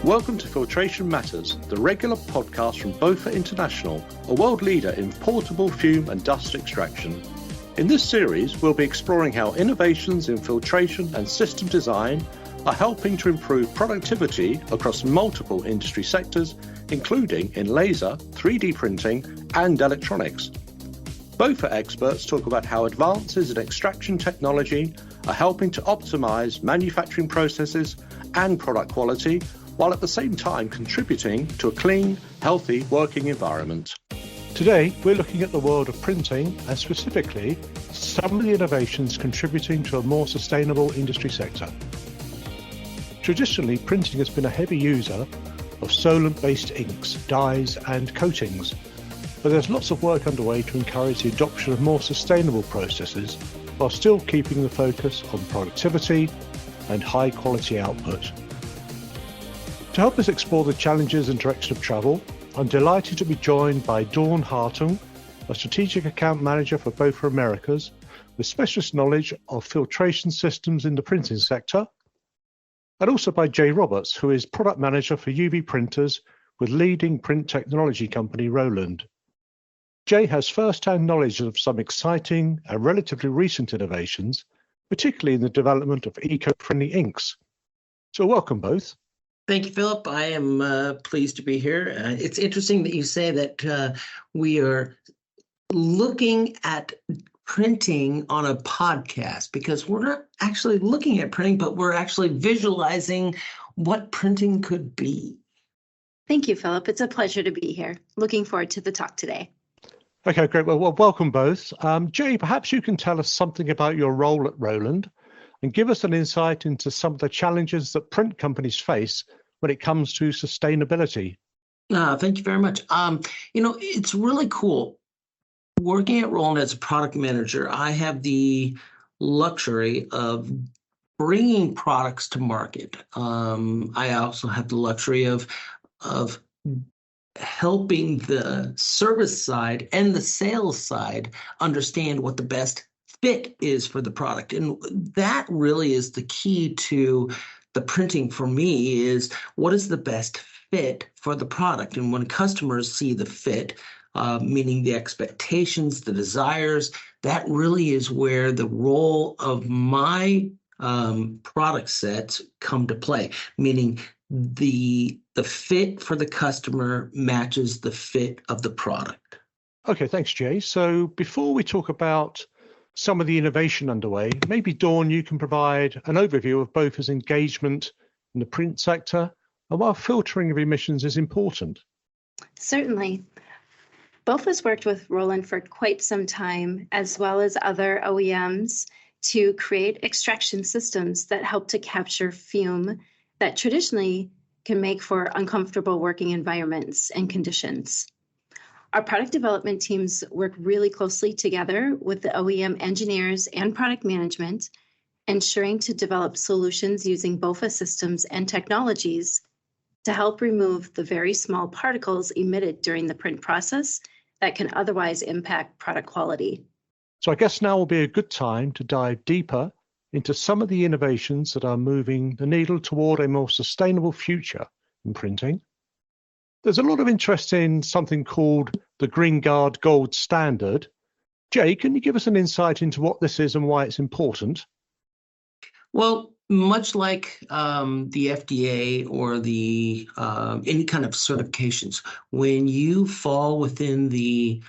Welcome to Filtration Matters, the regular podcast from BOFA International, a world leader in portable fume and dust extraction. In this series, we'll be exploring how innovations in filtration and system design are helping to improve productivity across multiple industry sectors, including in laser, 3D printing, and electronics. BOFA experts talk about how advances in extraction technology are helping to optimize manufacturing processes and product quality, while at the same time contributing to a clean, healthy working environment. Today, we're looking at the world of printing and specifically some of the innovations contributing to a more sustainable industry sector. Traditionally, printing has been a heavy user of solvent-based inks, dyes and coatings, but there's lots of work underway to encourage the adoption of more sustainable processes while still keeping the focus on productivity and high-quality output. To help us explore the challenges and direction of travel, I'm delighted to be joined by Dawn Hartung, a Strategic Account Manager for BOFA Americas, with specialist knowledge of filtration systems in the printing sector, and also by Jay Roberts, who is Product Manager for UV printers with leading print technology company Roland. Jay has first-hand knowledge of some exciting and relatively recent innovations, particularly in the development of eco-friendly inks. So welcome both. Thank you, Philip. I am pleased to be here. It's interesting that you say that we are looking at printing on a podcast, because we're not actually looking at printing, but we're actually visualizing what printing could be. Thank you, Philip. It's a pleasure to be here. Looking forward to the talk today. Okay, great. Well, welcome both. Jay, perhaps you can tell us something about your role at Roland and give us an insight into some of the challenges that print companies face when it comes to sustainability. Thank you very much. It's really cool. Working at Roland as a product manager, I have the luxury of bringing products to market. I also have the luxury of helping the service side and the sales side understand what the best fit is for the product. And that really is the key to the printing for me, is what is the best fit for the product. And when customers see the fit, meaning the expectations, the desires, that really is where the role of my product sets come to play, meaning the fit for the customer matches the fit of the product. Okay, thanks, Jay. So before we talk about some of the innovation underway, maybe Dawn, you can provide an overview of BOFA's engagement in the print sector and why filtering of emissions is important. Certainly. BOFA's worked with Roland for quite some time, as well as other OEMs, to create extraction systems that help to capture fume that traditionally can make for uncomfortable working environments and conditions. Our product development teams work really closely together with the OEM engineers and product management, ensuring to develop solutions using BOFA systems and technologies to help remove the very small particles emitted during the print process that can otherwise impact product quality. So I guess now will be a good time to dive deeper into some of the innovations that are moving the needle toward a more sustainable future in printing. There's a lot of interest in something called the GreenGuard Gold Standard. Jay, can you give us an insight into what this is and why it's important? Well, much like the FDA or the any kind of certifications, when you fall within the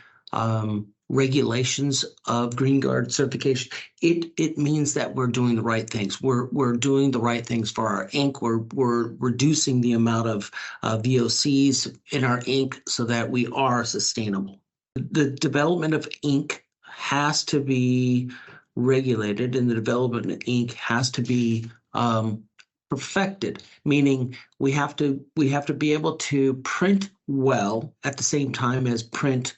regulations of GreenGuard certification, it means that we're doing the right things. We're doing the right things for our ink. We're reducing the amount of VOCs in our ink so that we are sustainable. The development of ink has to be regulated, and the development of ink has to be perfected, meaning we have to be able to print well at the same time as print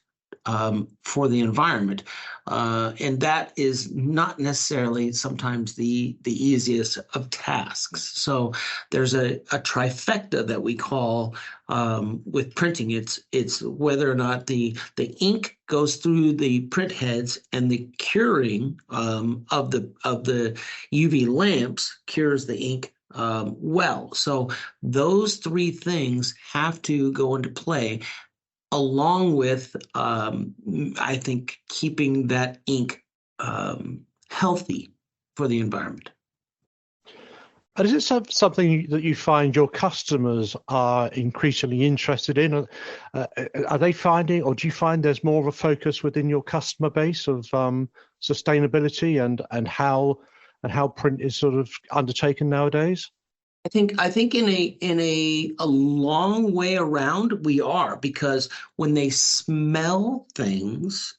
for the environment. And that is not necessarily sometimes the easiest of tasks. So there's a trifecta that we call with printing. It's whether or not the ink goes through the print heads, and the curing of the UV lamps cures the ink well. So those three things have to go into play, along with, I think, keeping that ink healthy for the environment. And is it something that you find your customers are increasingly interested in? Are they finding, or do you find there's more of a focus within your customer base of sustainability and how print is sort of undertaken nowadays? I think in a long way around we are, because when they smell things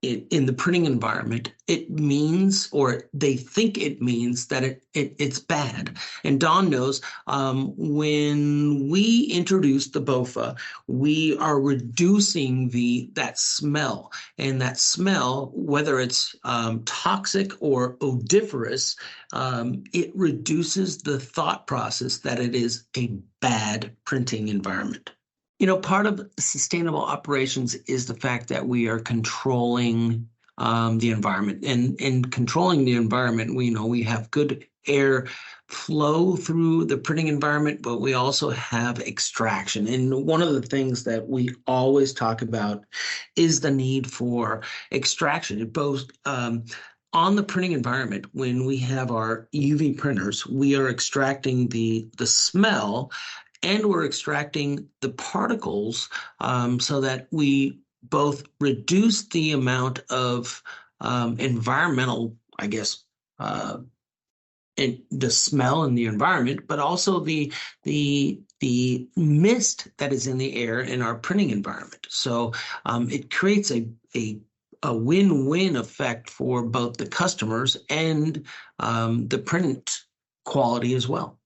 in the printing environment, it means, or they think it means, that it's bad. And Don knows, when we introduce the BOFA, we are reducing that smell. And that smell, whether it's toxic or odoriferous, it reduces the thought process that it is a bad printing environment. Part of sustainable operations is the fact that we are controlling the environment, and controlling the environment. We have good air flow through the printing environment, but we also have extraction. And one of the things that we always talk about is the need for extraction. Both on the printing environment, when we have our UV printers, we are extracting the smell, and we're extracting the particles, so that we both reduce the amount of environmental, I guess, the smell in the environment, but also the mist that is in the air in our printing environment. So it creates a win-win effect for both the customers and the print quality as well.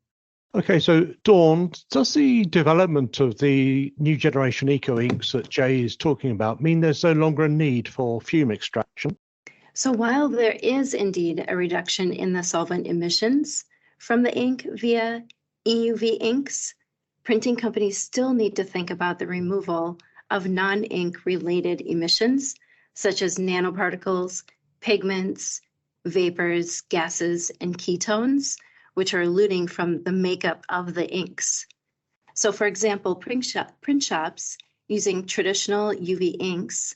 Okay, so Dawn, does the development of the new generation eco inks that Jay is talking about mean there's no longer a need for fume extraction? So while there is indeed a reduction in the solvent emissions from the ink via EUV inks, printing companies still need to think about the removal of non-ink related emissions, such as nanoparticles, pigments, vapors, gases, and ketones, which are eluting from the makeup of the inks. So for example, print shops using traditional UV inks,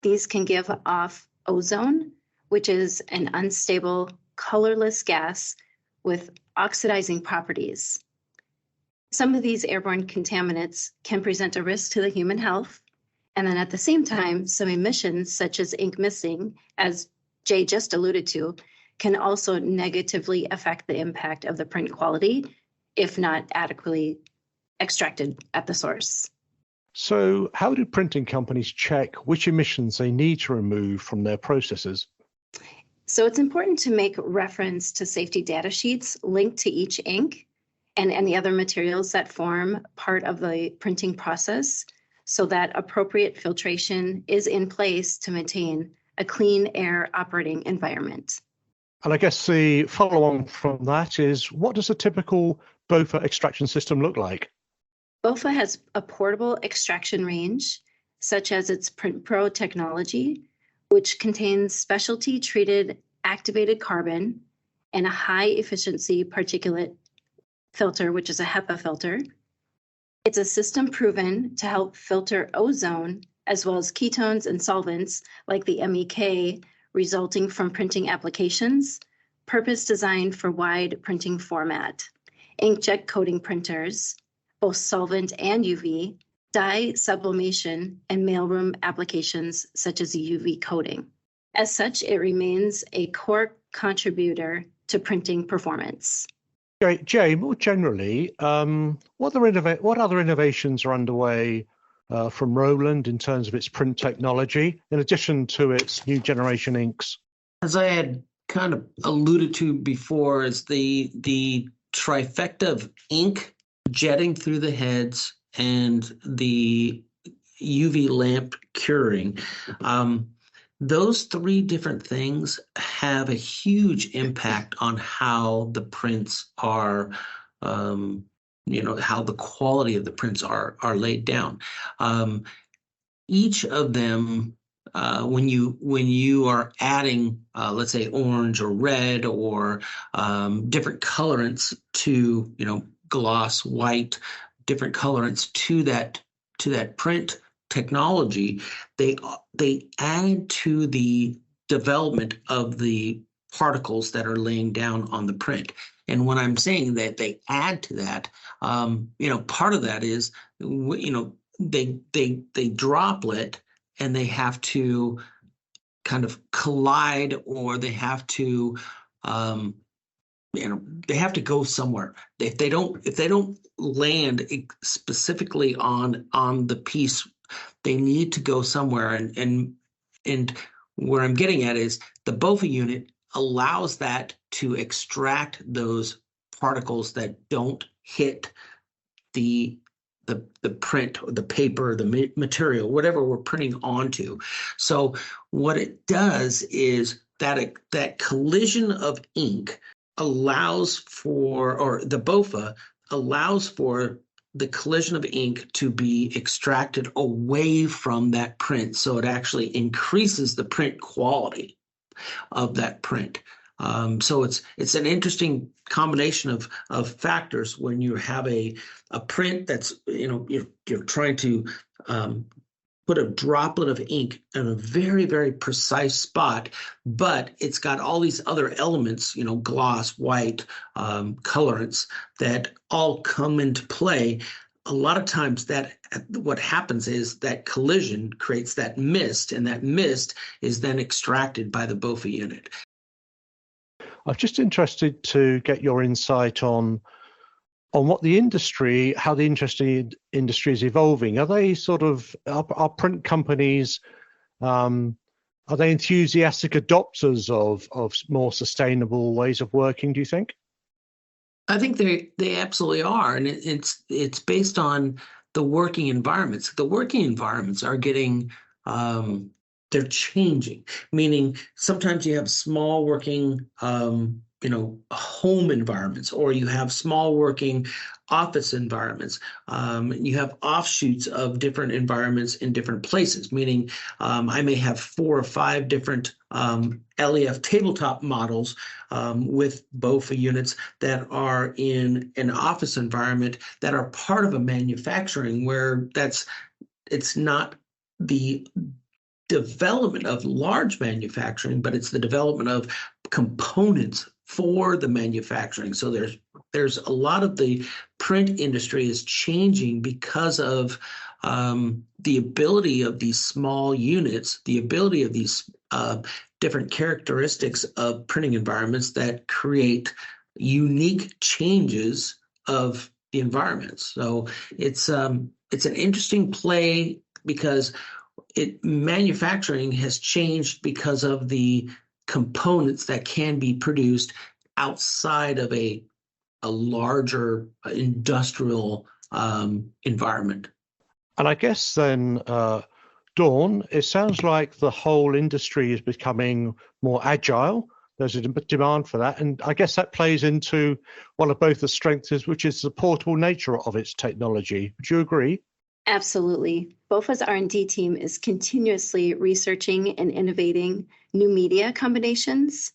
these can give off ozone, which is an unstable, colorless gas with oxidizing properties. Some of these airborne contaminants can present a risk to the human health, and then at the same time, some emissions such as ink misting, as Jay just alluded to, can also negatively affect the impact of the print quality if not adequately extracted at the source. So how do printing companies check which emissions they need to remove from their processes? So it's important to make reference to safety data sheets linked to each ink and any other materials that form part of the printing process, so that appropriate filtration is in place to maintain a clean air operating environment. And I guess the follow-on from that is, what does a typical BOFA extraction system look like? BOFA has a portable extraction range, such as its Print Pro technology, which contains specialty treated activated carbon and a high efficiency particulate filter, which is a HEPA filter. It's a system proven to help filter ozone, as well as ketones and solvents like the MEK, resulting from printing applications, purpose designed for wide printing format. Inkjet coating printers, both solvent and UV, dye sublimation, and mailroom applications such as UV coating. As such, it remains a core contributor to printing performance. Jay, more generally, what other innovations are underway from Roland in terms of its print technology, in addition to its new generation inks? As I had kind of alluded to before, is the trifecta of ink jetting through the heads and the UV lamp curing. Those three different things have a huge impact on how the prints are, how the quality of the prints are laid down. Each of them when you are adding, let's say, orange or red or different colorants to, gloss, white, different colorants to that print technology, they add to the development of the particles that are laying down on the print. And when I'm saying that they add to that, part of that is, they droplet and they have to kind of collide, or they have to, they have to go somewhere. If they don't land specifically on the piece, they need to go somewhere. And where I'm getting at is the BOFA unit allows that to extract those particles that don't hit the print or the paper, the material, whatever we're printing onto. So what it does is that collision of ink allows for, or the BOFA allows for the collision of ink to be extracted away from that print. So it actually increases the print quality of that print. So it's an interesting combination of factors when you have a print that's, you're trying to put a droplet of ink in a very, very precise spot, but it's got all these other elements, gloss, white, colorants that all come into play. A lot of times what happens is that collision creates that mist, and that mist is then extracted by the BOFA unit. I'm just interested to get your insight on what the industry, how the industry is evolving. Are they are print companies, are they enthusiastic adopters of more sustainable ways of working, do you think? I think they absolutely are, and it's based on the working environments. The working environments are getting they're changing. Meaning, sometimes you have small working home environments, or you have small working office environments. You have offshoots of different environments in different places. Meaning, I may have 4 or 5 different LEF tabletop models with BOFA units that are in an office environment that are part of a manufacturing where it's not the development of large manufacturing, but it's the development of components for the manufacturing. So there's a lot of the print industry is changing because of the ability of these small units, the ability of these different characteristics of printing environments that create unique changes of the environments. So it's an interesting play because manufacturing has changed because of the components that can be produced outside of a larger industrial environment. And I guess then, Dawn, it sounds like the whole industry is becoming more agile. There's a demand for that. And I guess that plays into one of both the strengths, which is the portable nature of its technology. Would you agree? Absolutely. BOFA's R&D team is continuously researching and innovating new media combinations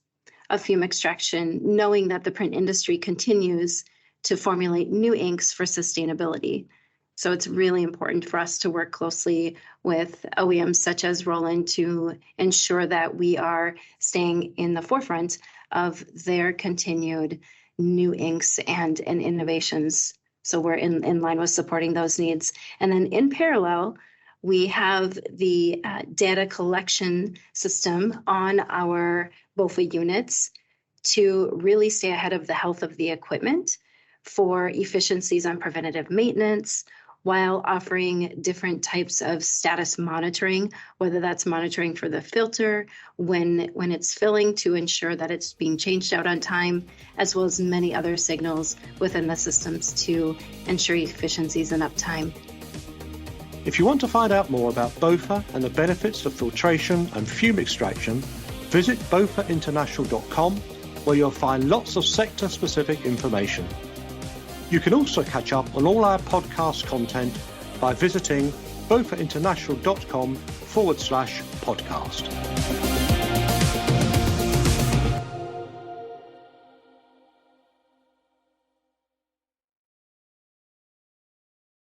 of fume extraction, knowing that the print industry continues to formulate new inks for sustainability. So it's really important for us to work closely with OEMs such as Roland to ensure that we are staying in the forefront of their continued new inks and innovations. So we're in line with supporting those needs. And then in parallel, we have the data collection system on our BOFA units to really stay ahead of the health of the equipment for efficiencies on preventative maintenance, while offering different types of status monitoring, whether that's monitoring for the filter when it's filling to ensure that it's being changed out on time, as well as many other signals within the systems to ensure efficiencies and uptime. If you want to find out more about BOFA and the benefits of filtration and fume extraction, visit bofainternational.com, where you'll find lots of sector-specific information. You can also catch up on all our podcast content by visiting bofainternational.com/podcast.